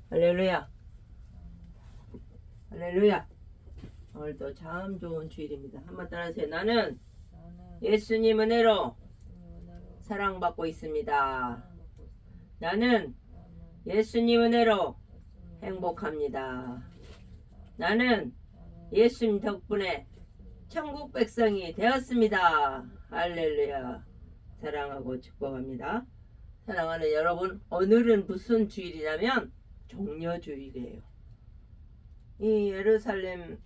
할렐루야. 할렐루야. 오늘도 참 좋은 주일입니다. 한번 따라하세요. 나는 예수님 은혜로 사랑받고 있습니다. 나는 예수님 은혜로 행복합니다. 나는 예수님 덕분에 천국 백성이 되었습니다. 할렐루야. 사랑하고 축복합니다. 사랑하는 여러분, 오늘은 무슨 주일이냐면 종려주일이에요. 이 예루살렘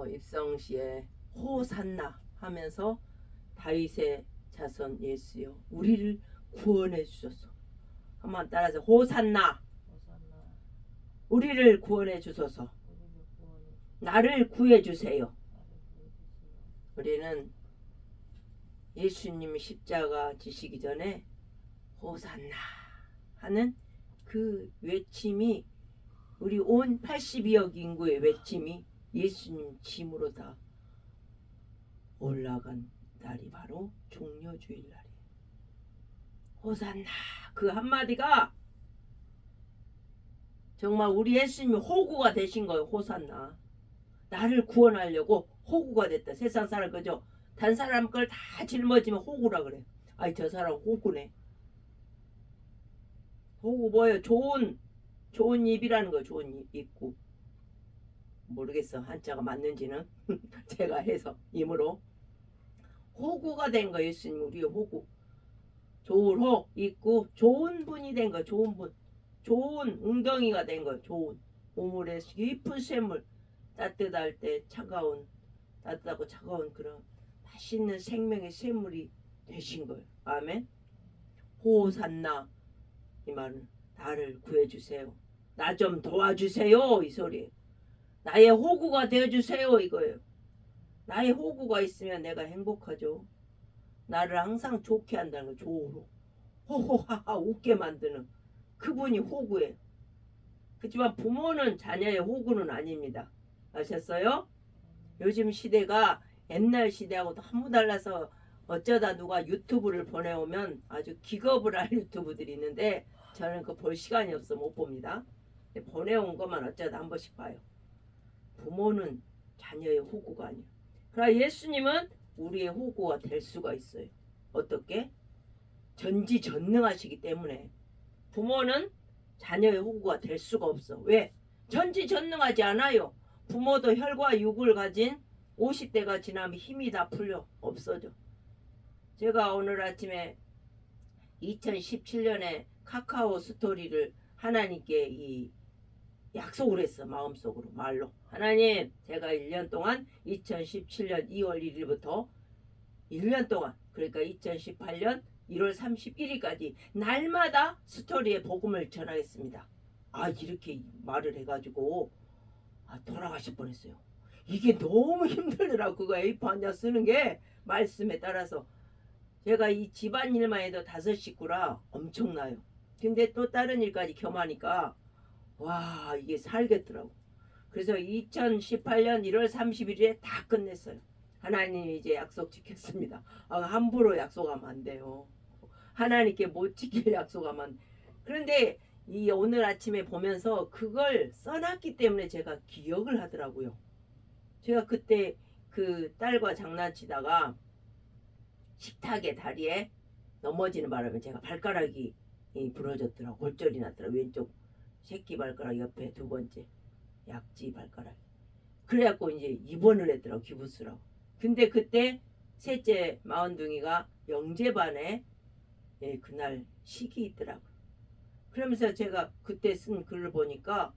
입성시에 호산나 하면서 다윗의 자손 예수여 우리를 구원해 주소서. 한번 따라서 호산나 우리를 구원해 주소서. 나를 구해 주세요. 우리는 예수님이 십자가 지시기 전에 호산나 하는 그 외침이 우리 온 82억 인구의 외침이 예수님 짐으로 다 올라간 날이 바로 종려주일 날이에요. 호산나 그 한마디가 정말 우리 예수님이 호구가 되신 거예요. 호산나 나를 구원하려고 호구가 됐다. 세상 사람 그죠? 단 사람 걸 다 짊어지면 호구라 그래. 아이 저 사람 호구네. 호구 뭐예요? 좋은 입이라는 거. 좋은 입구 모르겠어. 한자가 맞는지는 제가 해서 임으로 호구가 된 거. 예수님 우리의 호구. 좋은 호 입구 좋은 분이 된 거. 좋은 분 좋은 웅덩이가 된 거. 좋은 우물에 깊은 샘물 따뜻할 때 따뜻하고 차가운 그런 맛있는 생명의 샘물이 되신 거예요. 아멘. 호산나 이 말은 나를 구해주세요. 나 좀 도와주세요 이 소리예요. 나의 호구가 되어주세요 이거예요. 나의 호구가 있으면 내가 행복하죠. 나를 항상 좋게 한다는 거. 좋으로 호호하하 웃게 만드는 그분이 호구예요. 그렇지만 부모는 자녀의 호구는 아닙니다. 아셨어요? 요즘 시대가 옛날 시대하고 너무 달라서 어쩌다 누가 유튜브를 보내오면 아주 기겁을 할 유튜브들이 있는데 저는 그 볼 시간이 없어 못 봅니다. 보내온 것만 어쩌다 한 번씩 봐요. 부모는 자녀의 호구가 아니에요. 그러나 예수님은 우리의 호구가 될 수가 있어요. 어떻게? 전지전능하시기 때문에 부모는 자녀의 호구가 될 수가 없어. 왜? 전지전능하지 않아요. 부모도 혈과 육을 가진 50대가 지나면 힘이 다 풀려 없어져. 제가 오늘 아침에 2017년에 카카오 스토리를 하나님께 이 약속을 했어. 마음속으로 말로. 하나님 제가 1년 동안 2017년 2월 1일부터 1년 동안 그러니까 2018년 1월 31일까지 날마다 스토리에 복음을 전하겠습니다. 아 이렇게 말을 해가지고 돌아가실 뻔했어요. 이게 너무 힘들더라고. 그거 A4 한장 쓰는 게 말씀에 따라서. 제가 이 집안일만 해도 5식구라 엄청나요. 근데 또 다른 일까지 겸하니까 와 이게 살겠더라고. 그래서 2018년 1월 31일에 다 끝냈어요. 하나님이 이제 약속 지켰습니다. 함부로 약속하면 안 돼요. 하나님께 못 지킬 약속하면. 그런데 이 오늘 아침에 보면서 그걸 써놨기 때문에 제가 기억을 하더라고요. 제가 그때 그 딸과 장난치다가 식탁에 다리에 넘어지는 바람에 제가 발가락이 부러졌더라고. 골절이 났더라고. 왼쪽 새끼 발가락 옆에 두 번째 약지 발가락. 그래갖고 이제 입원을 했더라고. 기부스라고. 근데 그때 셋째 마흔둥이가 영재반에 그날 식이 있더라고. 그러면서 제가 그때 쓴 글을 보니까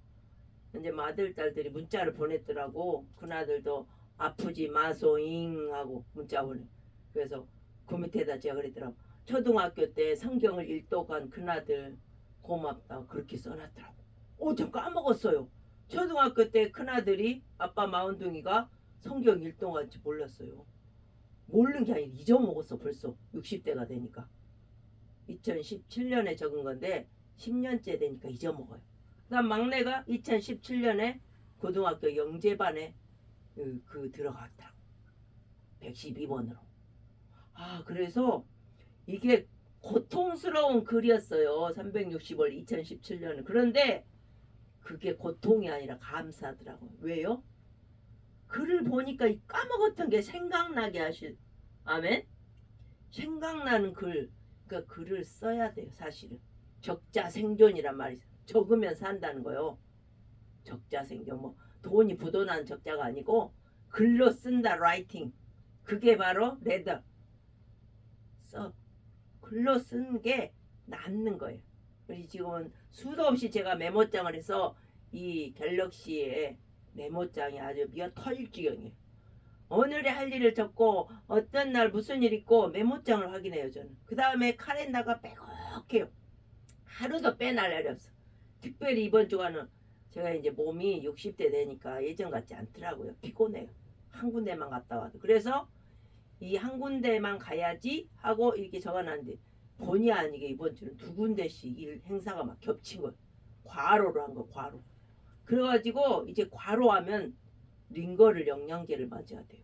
이제 아들 딸들이 문자를 보냈더라고. 큰아들도 아프지 마소잉 하고 문자 보내. 그래서 그 밑에다 제가 그랬더라고. 초등학교 때 성경을 읽도간 큰아들 고맙다 그렇게 써놨더라고. 저 까먹었어요. 초등학교 때 큰아들이 아빠 마흔둥이가 성경 읽도간지 몰랐어요. 모르는 게 아니라 잊어먹었어. 벌써 60대가 되니까. 2017년에 적은 건데 10년째 되니까 잊어먹어요. 그다음 막내가 2017년에 고등학교 영재반에 들어갔다. 112번으로. 그래서 이게 고통스러운 글이었어요. 360월 2017년은. 그런데 그게 고통이 아니라 감사하더라고요. 왜요? 글을 보니까 이 까먹었던 게 생각나게 하실. 아멘. 생각나는 글. 그러니까 글을 써야 돼요. 사실은 적자 생존이란 말이 적으면 산다는 거요. 적자 생존 뭐 돈이 부도난 적자가 아니고 글로 쓴다. 라이팅. 그게 바로 레더. 써. 글로 쓴 게 남는 거예요. 우리 지금은 수도 없이 제가 메모장을 해서 이 갤럭시에 메모장이 아주 미어 터질 지경이에요. 오늘의 할 일을 적고 어떤 날 무슨 일 있고 메모장을 확인해요. 저는 그 다음에 카렌다가 빼곡해요. 하루도 빼날 날이 없어. 특별히 이번 주간은 제가 이제 몸이 60대 되니까 예전 같지 않더라고요. 피곤해요. 한 군데만 갔다 와도. 그래서 이 한 군데만 가야지 하고 이렇게 적어놨는데 본의 아니게 이번 주는 두 군데씩 일 행사가 막 겹친 거예요. 과로로 한 거. 과로. 그래가지고 이제 과로하면 링거를 영양제를 맞아야 돼요.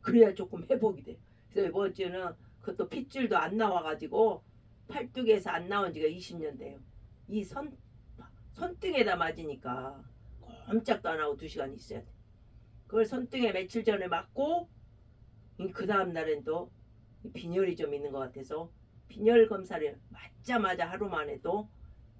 그래야 조금 회복이 돼요. 그래서 이번 주는 그것도 핏줄도 안 나와가지고 팔뚝에서 안 나온 지가 20년 돼요. 이 손등에다 맞으니까 꼼짝도 안 하고 2시간 있어야 돼. 그걸 손등에 며칠 전에 맞고 그 다음 날엔 또 빈혈이 좀 있는 것 같아서 빈혈 검사를 맞자마자 하루 만에 도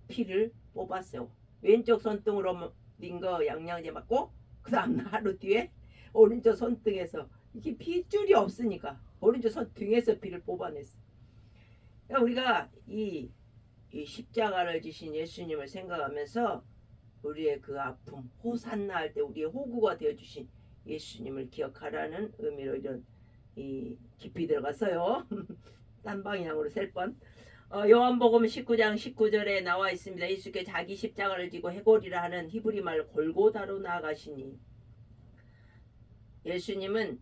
피를 뽑았어요. 왼쪽 손등으로 링거 영양제 맞고 그 다음 날 하루 뒤에 오른쪽 손등에서 이게 핏줄이 없으니까 오른쪽 손등에서 피를 뽑아냈어. 그러니까 우리가 이 십자가를 지신 예수님을 생각하면서 우리의 그 아픔 호산나 할 때 우리의 호구가 되어주신 예수님을 기억하라는 의미로 이런 이 깊이 들어갔어요. 딴 방향으로 셀 뻔. 요한복음 19장 19절에 나와 있습니다. 예수께 자기 십자가를 지고 해골이라 하는 히브리 말 골고다로 나아가시니 예수님은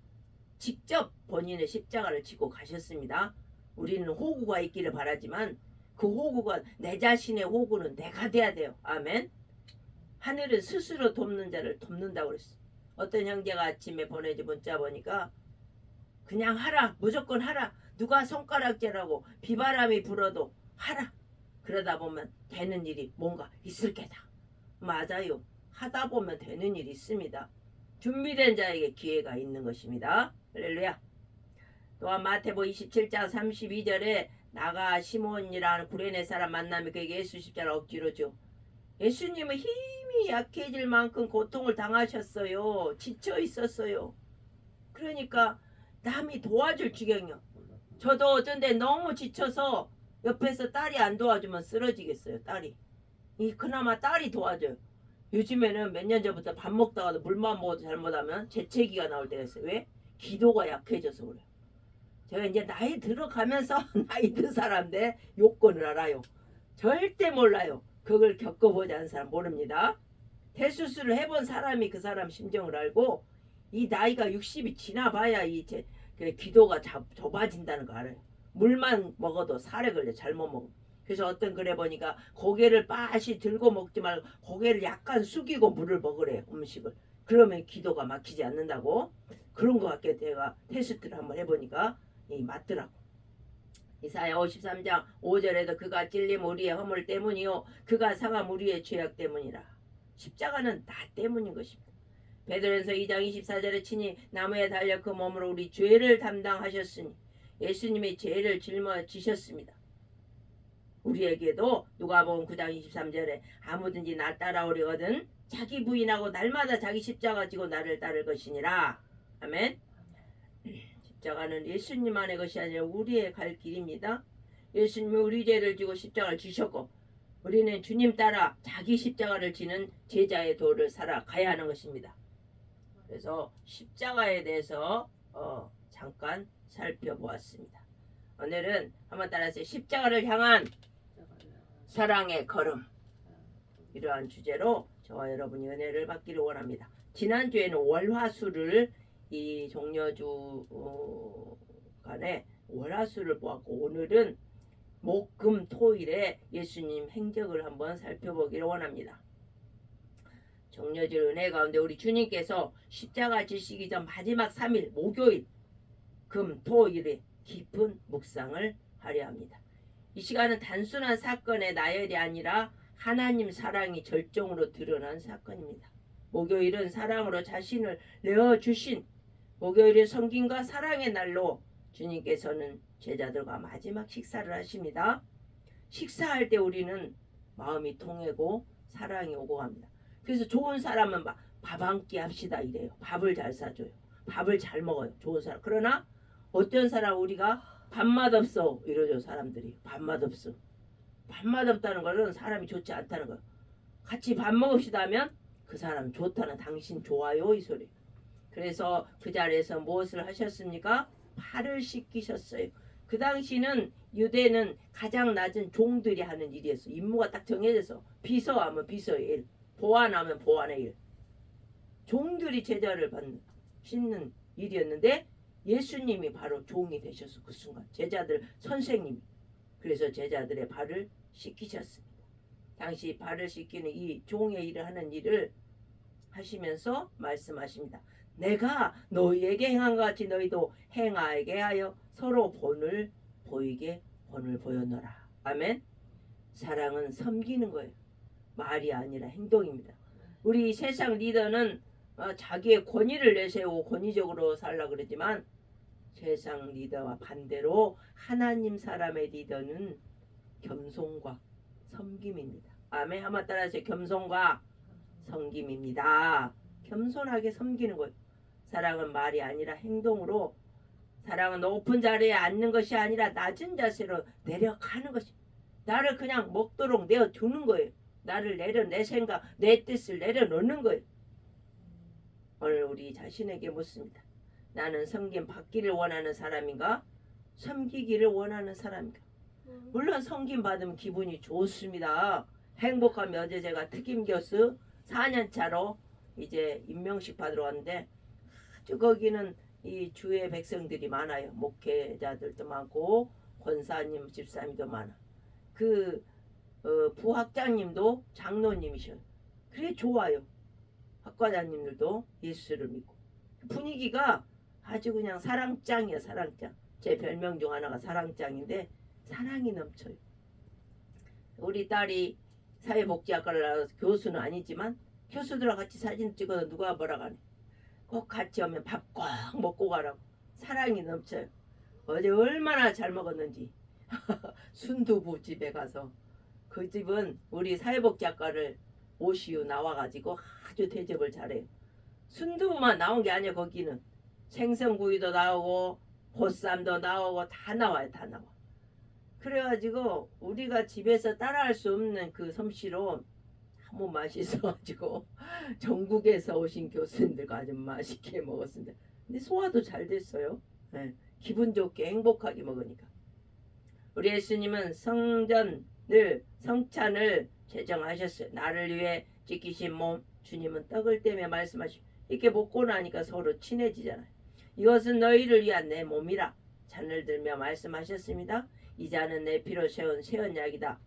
직접 본인의 십자가를 지고 가셨습니다. 우리는 호구가 있기를 바라지만 그 호구가 내 자신의 호구는 내가 돼야 돼요. 아멘. 하늘은 스스로 돕는 자를 돕는다고 그랬어. 어떤 형제가 아침에 보내준 문자 보니까 그냥 하라. 무조건 하라. 누가 손가락질하고 비바람이 불어도 하라. 그러다 보면 되는 일이 뭔가 있을 게다. 맞아요. 하다 보면 되는 일이 있습니다. 준비된 자에게 기회가 있는 것입니다. 할렐루야. 또한 마태복음 27장 32절에 나가 시몬이라는 구레네 사람 만나며 그에게 예수 십자가를 억지로 줘. 예수님은 힘이 약해질 만큼 고통을 당하셨어요. 지쳐 있었어요. 그러니까 남이 도와줄 지경이요. 저도 어쩐데 너무 지쳐서 옆에서 딸이 안 도와주면 쓰러지겠어요. 딸이. 그나마 딸이 도와줘요. 요즘에는 몇 년 전부터 밥 먹다가도 물만 먹어도 잘못하면 재채기가 나올 때가 있어요. 왜? 기도가 약해져서 그래요. 제가 이제 나이 들어가면서 나이 든 사람들 요건을 알아요. 절대 몰라요. 그걸 겪어보지 않은 사람 모릅니다. 대수술을 해본 사람이 그 사람 심정을 알고 이 나이가 60이 지나봐야 그 기도가 좁아진다는 거 알아요. 물만 먹어도 살에 걸려 잘못 먹으면. 그래서 어떤 글에 보니까 고개를 빠시 들고 먹지 말고 고개를 약간 숙이고 물을 먹으래요. 음식을. 그러면 기도가 막히지 않는다고. 그런 것 같게 제가 테스트를 한번 해보니까 맞더라고. 이사야 53장 5절에도 그가 찔림 우리의 허물 때문이요 그가 상함 우리의 죄악 때문이라. 십자가는 나 때문인 것입니다. 베드로전서 2장 24절에 친히 나무에 달려 그 몸으로 우리 죄를 담당하셨으니 예수님이 죄를 짊어지셨습니다. 우리에게도 누가복음 9장 23절에 아무든지 나 따라오려거든 자기 부인하고 날마다 자기 십자가 지고 나를 따를 것이니라. 아멘. 십자가는 예수님 안의 것이 아니라 우리의 갈 길입니다. 예수님이 우리 죄를 지고 십자가를 지셨고 우리는 주님 따라 자기 십자가를 지는 제자의 도를 살아가야 하는 것입니다. 그래서 십자가에 대해서 잠깐 살펴보았습니다. 오늘은 한번 따라서 십자가를 향한 사랑의 걸음, 이러한 주제로 저와 여러분이 은혜를 받기를 원합니다. 지난주에는 월화수를 이 종려주 간에 월화수를 보았고 오늘은 목금 토일에 예수님 행적을 한번 살펴보기를 원합니다. 종려주 은혜 가운데 우리 주님께서 십자가 지시기 전 마지막 3일 목요일 금 토일에 깊은 묵상을 하려 합니다. 이 시간은 단순한 사건의 나열이 아니라 하나님 사랑이 절정으로 드러난 사건입니다. 목요일은 사랑으로 자신을 내어주신 목요일의 성김과 사랑의 날로 주님께서는 제자들과 마지막 식사를 하십니다. 식사할 때 우리는 마음이 통하고 사랑이 오고 갑니다. 그래서 좋은 사람은 밥 한 끼 합시다 이래요. 밥을 잘 사줘요. 밥을 잘 먹어요. 좋은 사람. 그러나 어떤 사람 우리가 밥맛 없어 이러죠. 사람들이 밥맛 없어. 밥맛 없다는 것은 사람이 좋지 않다는 거예요. 같이 밥 먹읍시다 하면 그 사람 좋다는 당신 좋아요 이 소리. 그래서 그 자리에서 무엇을 하셨습니까? 팔을 씻기셨어요. 그 당시는 유대는 가장 낮은 종들이 하는 일이었어. 임무가 딱 정해져서 비서하면 비서의 일, 보안하면 보안의 일. 종들이 제자를 받는 씻는 일이었는데 예수님이 바로 종이 되셨어. 그 순간 제자들 선생님이. 그래서 제자들의 발을 씻기셨습니다. 당시 발을 씻기는 이 종의 일을 하는 일을 하시면서 말씀하십니다. 내가 너희에게 행한 것 같이 너희도 행하게 하여 서로 본을 보이게 본을 보였노라. 아멘. 사랑은 섬기는 거예요. 말이 아니라 행동입니다. 우리 세상 리더는 자기의 권위를 내세우고 권위적으로 살라 그러지만 세상 리더와 반대로 하나님 사람의 리더는 겸손과 섬김입니다. 아멘. 한번 따라하세요. 겸손과 섬김입니다. 겸손하게 섬기는 거예요. 사랑은 말이 아니라 행동으로, 사랑은 높은 자리에 앉는 것이 아니라 낮은 자세로 내려가는 것이, 나를 그냥 먹도록 내어두는 거예요. 나를 내 생각, 내 뜻을 내려놓는 거예요. 오늘 우리 자신에게 묻습니다. 나는 섬김 받기를 원하는 사람인가? 섬기기를 원하는 사람인가? 물론 섬김 받으면 기분이 좋습니다. 행복하면 어제 제가 특임 교수 4년차로 이제 임명식 받으러 왔는데 아주 거기는 이 주의 백성들이 많아요. 목회자들도 많고 권사님, 집사님도 많아. 그 부학장님도 장로님이셔요. 그래 좋아요. 학과장님들도 예수를 믿고 분위기가 아주 그냥 사랑짱이야. 사랑짱. 제 별명 중 하나가 사랑짱인데 사랑이 넘쳐요. 우리 딸이 사회복지학과를 나와서 교수는 아니지만 교수들하고 같이 사진 찍어서 누가 뭐라고 하네. 꼭 같이 오면 밥 꼭 먹고 가라고. 사랑이 넘쳐요. 어제 얼마나 잘 먹었는지. 순두부 집에 가서 그 집은 우리 사회복지학과를 오시우 나와가지고 아주 대접을 잘해요. 순두부만 나온 게 아니야. 거기는 생선구이도 나오고 보쌈도 나오고 다 나와요. 다 나와. 그래가지고 우리가 집에서 따라할 수 없는 그 솜씨로 너무 맛있어가지고 전국에서 오신 교수님들과 아주 맛있게 먹었습니다. 근데 소화도 잘 됐어요. 네, 기분 좋게 행복하게 먹으니까. 우리 예수님은 성찬을 제정하셨어요. 나를 위해 지키신 몸. 주님은 떡을 떼며 말씀하시고 이렇게 먹고 나니까 서로 친해지잖아요. 이것은 너희를 위한 내 몸이라 잔을 들며 말씀하셨습니다. 이 잔은 내 피로 세운 새 언약이다.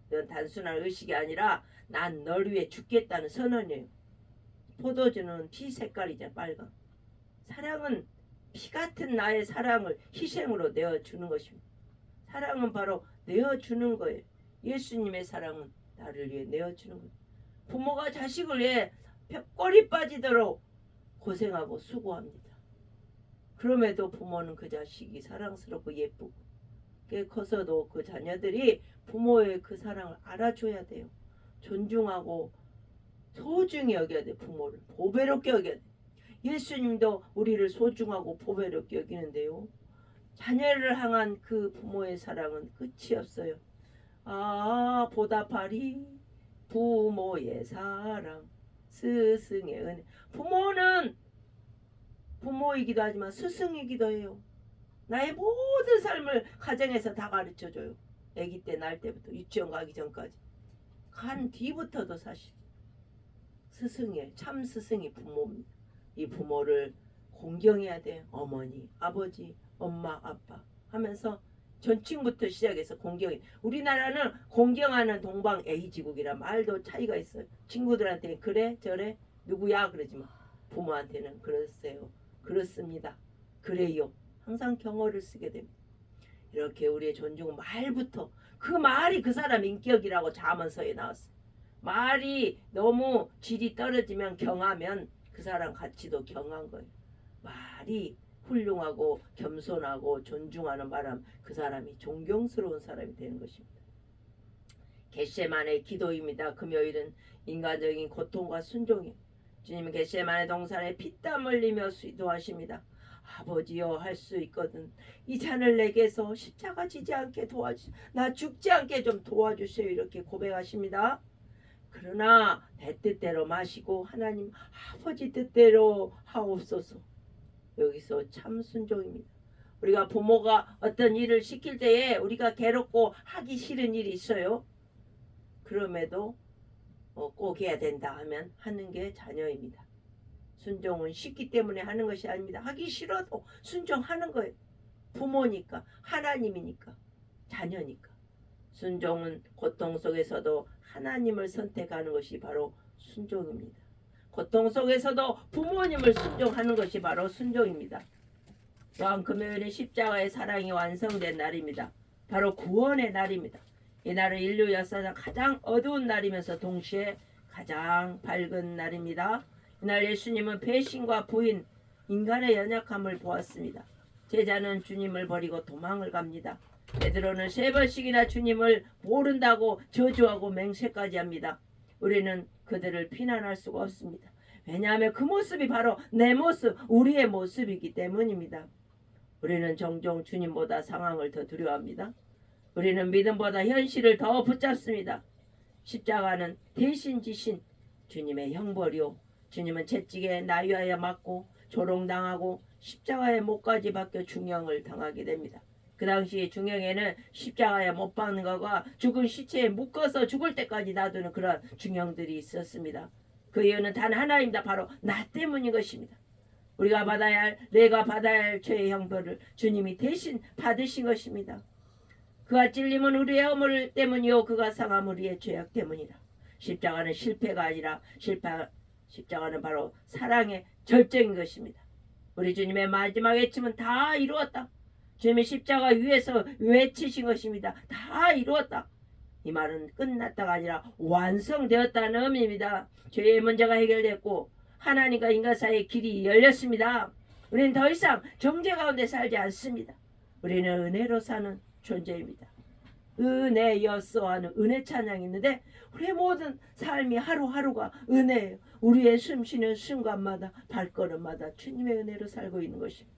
이건 단순한 의식이 아니라 난 널 위해 죽겠다는 선언이에요. 포도주는 피 색깔이죠. 빨강. 사랑은 피 같은 나의 사랑을 희생으로 내어주는 것입니다. 사랑은 바로 내어주는 거예요. 예수님의 사랑은 나를 위해 내어주는 거예요. 부모가 자식을 위해 뼈골이 빠지도록 고생하고 수고합니다. 그럼에도 부모는 그 자식이 사랑스럽고 예쁘고 커서도 그 자녀들이 부모의 그 사랑을 알아줘야 돼요. 존중하고 소중히 여겨야 돼. 부모를 보배롭게 여겨야 돼. 예수님도 우리를 소중하고 보배롭게 여기는데요. 자녀를 향한 그 부모의 사랑은 끝이 없어요. 아 보답하리 부모의 사랑 스승의 은혜. 부모는 부모이기도 하지만 스승이기도 해요. 나의 모든 삶을 가정에서 다 가르쳐줘요. 아기 때 날 때부터 유치원 가기 전까지 간 뒤부터도 사실 스승이에요. 참 스승이 부모입니다. 이 부모를 공경해야 돼요. 어머니, 아버지, 엄마, 아빠 하면서 전층부터 시작해서 공경해. 우리나라는 공경하는 동방 A지국이라 말도 차이가 있어요. 친구들한테는 그래 저래 누구야 그러지만 부모한테는 그러세요. 그렇습니다. 그래요. 항상 경어를 쓰게 됩니다. 이렇게 우리의 존중은 말부터 그 말이 그 사람 인격이라고 잠언서에 나왔어. 말이 너무 질이 떨어지면 경하면 그 사람 가치도 경한 거예요. 말이 훌륭하고 겸손하고 존중하는 바람 그 사람이 존경스러운 사람이 되는 것입니다. 겟세만의 기도입니다. 금요일은 인간적인 고통과 순종이 주님은 겟세만의 동산에 피땀 흘리며 기도하십니다. 아버지여 할 수 있거든 이 잔을 내게서 십자가 지지 않게 도와주 나 죽지 않게 좀 도와주세요 이렇게 고백하십니다. 그러나 내 뜻대로 마시고 하나님 아버지 뜻대로 하옵소서. 여기서 참 순종입니다. 우리가 부모가 어떤 일을 시킬 때에 우리가 괴롭고 하기 싫은 일이 있어요. 그럼에도 꼭 해야 된다 하면 하는 게 자녀입니다. 순종은 쉽기 때문에 하는 것이 아닙니다. 하기 싫어도 순종하는 거예요. 부모니까 하나님이니까 자녀니까. 순종은 고통 속에서도 하나님을 선택하는 것이 바로 순종입니다. 고통 속에서도 부모님을 순종하는 것이 바로 순종입니다. 또한 금요일은 십자가의 사랑이 완성된 날입니다. 바로 구원의 날입니다. 이날은 인류 역사상 가장 어두운 날이면서 동시에 가장 밝은 날입니다. 이날 예수님은 배신과 부인, 인간의 연약함을 보았습니다. 제자는 주님을 버리고 도망을 갑니다. 베드로는 3번씩이나 주님을 모른다고 저주하고 맹세까지 합니다. 우리는 그들을 비난할 수가 없습니다. 왜냐하면 그 모습이 바로 내 모습, 우리의 모습이기 때문입니다. 우리는 종종 주님보다 상황을 더 두려워합니다. 우리는 믿음보다 현실을 더 붙잡습니다. 십자가는 대신 지신 주님의 형벌이요. 주님은 채찍에 나위하여 맞고 조롱당하고 십자가의 못까지 박혀 중형을 당하게 됩니다. 그 당시 중형에는 십자가에 못 박는 것과 죽은 시체에 묶어서 죽을 때까지 놔두는 그런 중형들이 있었습니다. 그 이유는 단 하나입니다. 바로 나 때문인 것입니다. 우리가 받아야 할, 내가 받아야 할 죄의 형벌을 주님이 대신 받으신 것입니다. 그가 찔림은 우리의 허물 때문이요 그가 상함은 우리의 죄악 때문이라. 십자가는 실패가 아니라 십자가는 바로 사랑의 절정인 것입니다. 우리 주님의 마지막 외침은 다 이루었다. 주님의 십자가 위에서 외치신 것입니다. 다 이루었다. 이 말은 끝났다가 아니라 완성되었다는 의미입니다. 죄의 문제가 해결됐고 하나님과 인간 사이의 길이 열렸습니다. 우리는 더 이상 정죄 가운데 살지 않습니다. 우리는 은혜로 사는 존재입니다. 은혜였어 하는 은혜 찬양이 있는데 우리의 모든 삶이 하루하루가 은혜예요. 우리의 숨쉬는 순간마다 발걸음마다 주님의 은혜로 살고 있는 것입니다.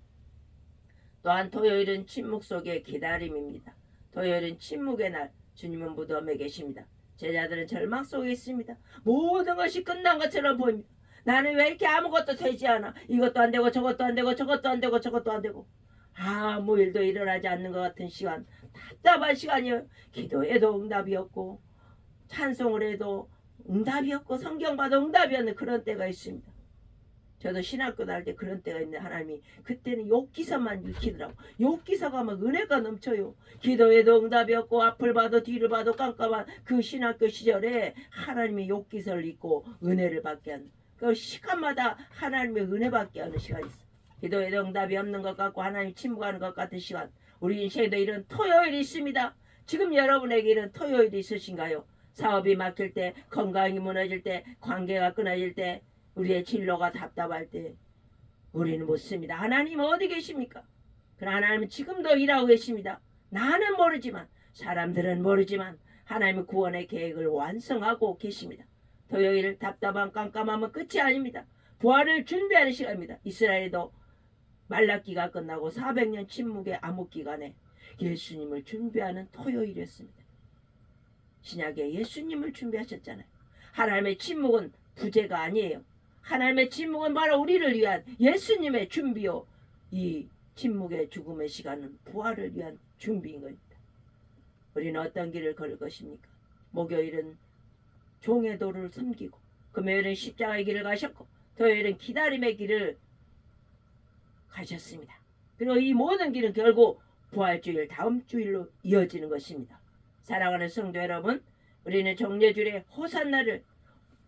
또한 토요일은 침묵 속의 기다림입니다. 토요일은 침묵의 날, 주님은 무덤에 계십니다. 제자들은 절망 속에 있습니다. 모든 것이 끝난 것처럼 보입니다. 나는 왜 이렇게 아무것도 되지 않아? 이것도 안 되고 저것도 안 되고 저것도 안 되고 저것도 안 되고 아무 일도 일어나지 않는 것 같은 시간, 답답한 시간이에요. 기도해도 응답이 없고 찬송을 해도 응답이 없고 성경 봐도 응답이 없는 그런 때가 있습니다. 저도 신학교 다닐 때 그런 때가 있는데 하나님이 그때는 욕기서만 읽히더라고. 욕기서가 막 은혜가 넘쳐요. 기도해도 응답이 없고 앞을 봐도 뒤를 봐도 깜깜한 그 신학교 시절에 하나님이 욕기서를 읽고 은혜를 받게 하는 그 시간마다 하나님의 은혜 받게 하는 시간이 있어요. 기도해도 응답이 없는 것 같고 하나님 침묵하는 것 같은 시간, 우리 인생에도 이런 토요일이 있습니다. 지금 여러분에게 이런 토요일이 있으신가요? 사업이 막힐 때, 건강이 무너질 때, 관계가 끊어질 때, 우리의 진로가 답답할 때 우리는 묻습니다. 하나님 어디 계십니까? 그러나 하나님은 지금도 일하고 계십니다. 나는 모르지만, 사람들은 모르지만 하나님은 구원의 계획을 완성하고 계십니다. 토요일 답답한 깜깜함은 끝이 아닙니다. 부활을 준비하는 시간입니다. 이스라엘도 말라기가 끝나고 400년 침묵의 암흑기간에 예수님을 준비하는 토요일이었습니다. 신약에 예수님을 준비하셨잖아요. 하나님의 침묵은 부재가 아니에요. 하나님의 침묵은 바로 우리를 위한 예수님의 준비요. 이 침묵의 죽음의 시간은 부활을 위한 준비인 겁니다. 우리는 어떤 길을 걸을 것입니까? 목요일은 종의 도를 섬기고, 금요일은 십자가의 길을 가셨고, 토요일은 기다림의 길을 가셨습니다. 그리고 이 모든 길은 결국 부활주일 다음 주일로 이어지는 것입니다. 사랑하는 성도 여러분, 우리는 정례주일의 호산나를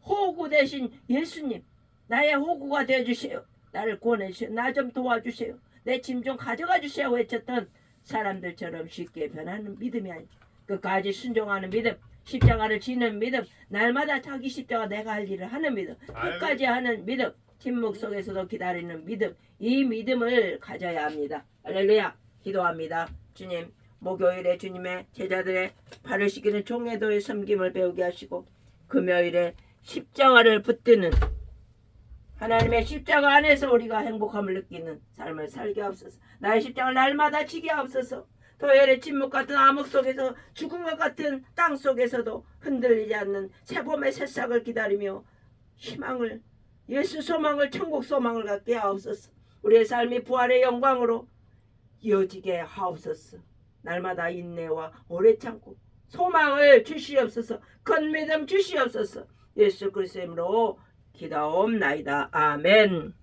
호구 대신 예수님, 나의 호구가 되어주세요. 나를 구원해주세요. 나 좀 도와주세요. 내 짐 좀 가져가 주세요. 외쳤던 사람들처럼 쉽게 변하는 믿음이 아니라 끝까지 순종하는 믿음, 십자가를 지는 믿음, 날마다 자기 십자가 내가 할 일을 하는 믿음, 끝까지 하는 믿음, 침묵 속에서도 기다리는 믿음, 이 믿음을 가져야 합니다. 할렐루야. 기도합니다. 주님, 목요일에 주님의 제자들의 발을 씻기는 종례도의 섬김을 배우게 하시고 금요일에 십자가를 붙드는 하나님의 십자가 안에서 우리가 행복함을 느끼는 삶을 살게 하옵소서. 나의 십자가를 날마다 지게 하옵소서. 토요일에 침묵 같은 암흑 속에서 죽은 것 같은 땅 속에서도 흔들리지 않는 새봄의 새싹을 기다리며 희망을, 예수 소망을, 천국 소망을 갖게 하옵소서. 우리의 삶이 부활의 영광으로 이어지게 하옵소서. 날마다 인내와 오래 참고 소망을 주시옵소서. 큰 믿음 주시옵소서. 예수 그리스도의 이름으로 기도옵나이다. 아멘.